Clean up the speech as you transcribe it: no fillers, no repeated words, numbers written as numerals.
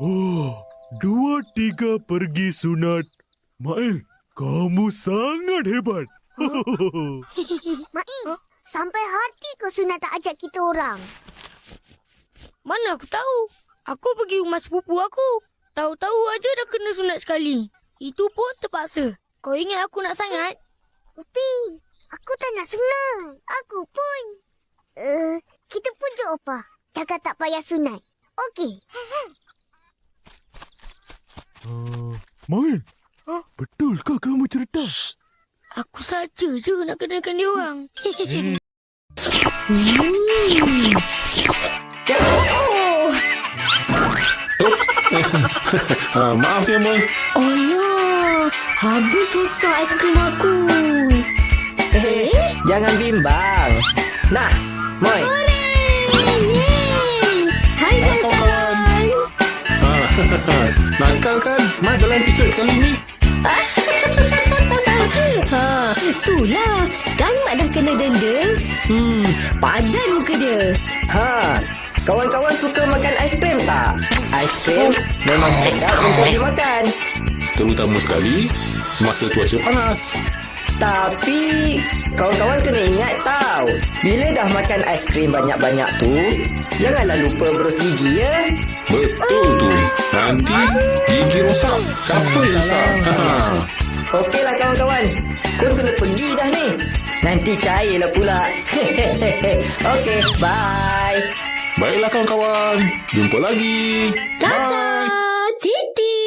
Oh, 2-3 pergi sunat. Mail, kamu sangat hebat. Main, sampai hati kau sunat tak ajak kita orang. Mana aku tahu? Aku pergi rumah sepupu aku. Tahu-tahu aja dah kena sunat sekali. Itu pun terpaksa. Kau ingat aku nak sangat? Upin, aku tak nak sunat. Aku pun. Kita pujuk apa? Cakap tak payah sunat. Okey. Mail, Huh? betulkah kamu cerita? Aku saja je nak kenakan dia orang. Maaf ya, Moy. Allah, habis rusak aiskrim aku. Jangan bimbang. Nah, Moy. Hai kawan-kawan. Nakal kan? Mai dalam episod kali ni. Itulah. Kan Mak dah kena denda. Padan muka dia. Kawan-kawan suka makan aiskrim tak? Aiskrim memang sedap untuk dimakan. Terutama sekali semasa cuaca panas. Tapi kawan-kawan kena ingat tau, bila dah makan aiskrim banyak-banyak tu, janganlah lupa berus gigi ya. Betul tu. Nanti gigi rosak. Siapa yang risau? Okeylah kawan-kawan, kun kena pergi dah ni. Nanti cairlah pula. Okey, bye. Baiklah kawan-kawan. Jumpa lagi. Bye. Titi.